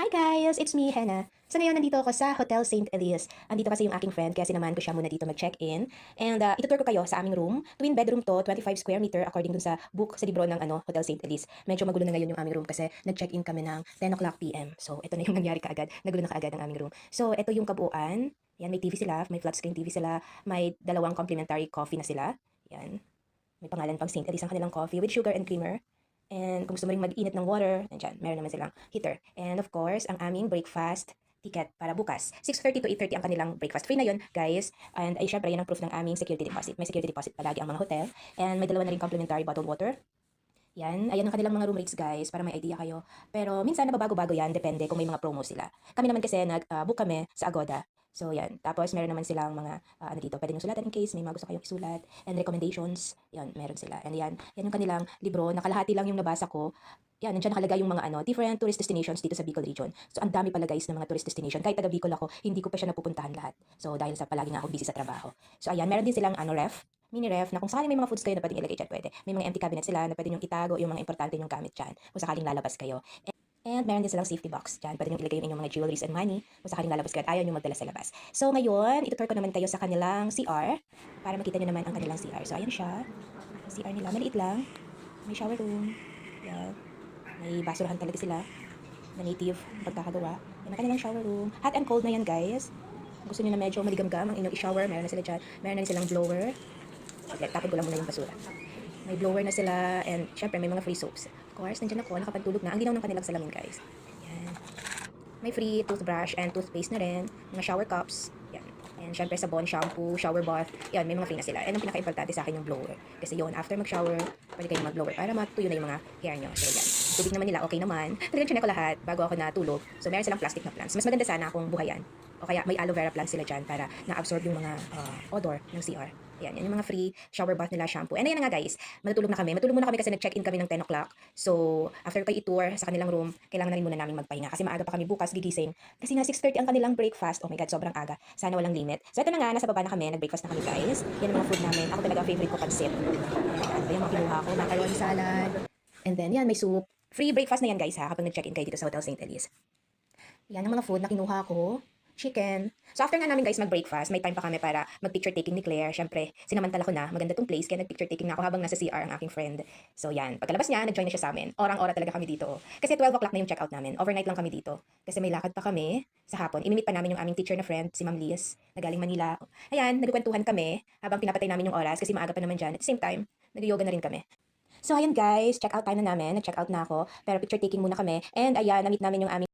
Hi guys! It's me, Hannah. So ngayon nandito ako sa Hotel St. Elias. Andito kasi yung aking friend kaya sinamahan ko siya muna dito mag-check-in. And itutour ko kayo sa aming room. Twin bedroom to, 25 square meter according dun sa book sa libro ng Hotel St. Elias. Medyo magulo na ngayon yung aming room kasi nag-check-in kami ng 10 o'clock PM. So ito na yung nangyari kaagad. Nagulo na kaagad ang aming room. So ito yung kabuuan. Yan, may TV sila, may flat screen TV sila, may dalawang complimentary coffee na sila. Yan. May pangalan pang St. Elias ang kanilang coffee with sugar and creamer. And kung gusto mo ring mag-init ng water, nandiyan, meron naman silang heater. And of course, ang aming breakfast ticket para bukas. 6:30 to 8:30 ang kanilang breakfast. Free na yun, guys. And ay syempre, yan ang proof ng aming security deposit. May security deposit palagi ang mga hotel. And may dalawa na rin complimentary bottled water. Yan, ayan ang kanilang mga room rates guys, para may idea kayo. Pero minsan nababago-bago yan, depende kung may mga promo sila. Kami naman kasi nag-book kami sa Agoda. So yan, tapos meron naman silang mga ano dito, pwede nyo sulatan in case may mga gusto kayong isulat. And recommendations, yan, meron sila. And yan yung kanilang libro, nakalahati lang yung nabasa ko. Yan, nandiyan nakalagay yung mga different tourist destinations dito sa Bicol region. So ang dami pala guys ng mga tourist destination. Kahit taga Bicol ako, hindi ko pa siya napupuntahan lahat. So dahil sa palagi nga ako busy sa trabaho. So ayan, meron din silang ref, mini ref na kung sakaling may mga foods kayo na pwedeng ilagay dyan, pwede. May mga empty cabinet sila na pwede nyo itago yung mga importante nyong gamit dyan kung sakaling lalabas kayo. And meron din silang safety box dyan. Pwede nyo ilagay yung inyong mga jewelries and money kung sakaling lalabas kayo at ayaw nyo magdala sa labas. So ngayon, itutour ko naman kayo sa kanilang CR para makita nyo naman ang kanilang CR. So ayan siya. CR nila, maliit lang. May shower room. Yan. May basurahan talaga sila na native pagkakagawa. Yan ang kanilang shower room. Hot and cold na yan guys. Gusto nyo na medyo maligamgam ang inyong i-shower, meron na sila dyan. Meron na rin silang blower. Tapon ko lang muna yung basura. May blower na sila and syempre may mga free soaps. Of course, nandiyan ako, nakapantulog na. Ang linaw ng kanilang salamin guys. Yan. May free toothbrush and toothpaste na rin. Mga shower cups. Yan. And syempre sabon, shampoo, shower bath. Yan, may mga free na sila. And ang pinaka-importante sa akin yung blower. Kasi yun, after mag-shower, pwede kayong mag-blower para matuyo na yung mga hair nyo. So yan. Tubig naman nila, okay naman. Talagang chinek ko lahat bago ako natulog. So meron silang plastic na plants. Mas maganda sana kung buhayan. O kaya may aloe vera plants sila dyan para na-absorb yung mga odor ng CR. Ayan, yan yung mga free shower bath nila, shampoo. And ayan na nga guys, matutulog na kami. Matulog muna kami kasi nag-check-in kami ng 10 o'clock. So, after kayo i-tour sa kanilang room, kailangan na rin muna namin magpahinga. Kasi maaga pa kami bukas gigising. Kasi nga 6:30 ang kanilang breakfast. Oh my God, sobrang aga. Sana walang limit. So, ito na nga, nasa baba na kami. Nag-breakfast na kami guys. Yan ang mga food namin. Ako talaga favorite ko pansit. Ayan, yung mga kinuha ko. Macaroni salad. And then, yan, may soup. Free breakfast na yan guys ha, kapag nag-check-in kayo dito sa Hotel St. Elias. Yan ang mga food na kinuha ko. Chicken. So after nga namin guys mag-breakfast, may time pa kami para mag-picture taking ni Claire. Syempre, sinamantala ko na, maganda tong place, kaya nag-picture taking na ako habang nasa CR ang aking friend. So yan, pagkalabas niya, nag-join na siya sa amin. Orang-ora talaga kami dito. Kasi 12 o'clock na yung check-out namin. Overnight lang kami dito. Kasi may lakad pa kami sa hapon. Imimit pa namin yung aming teacher na friend, si Ma'am Liz, na galing Manila. Ayan, nagkukwentuhan kami habang pinapatay namin yung oras kasi maaga pa naman dyan. At the same time, nag-yoga na rin kami. So ayan guys, check out time na namin. Nag-check out na ako. Pero picture taking muna kami. And ayan, na-meet namin yung aming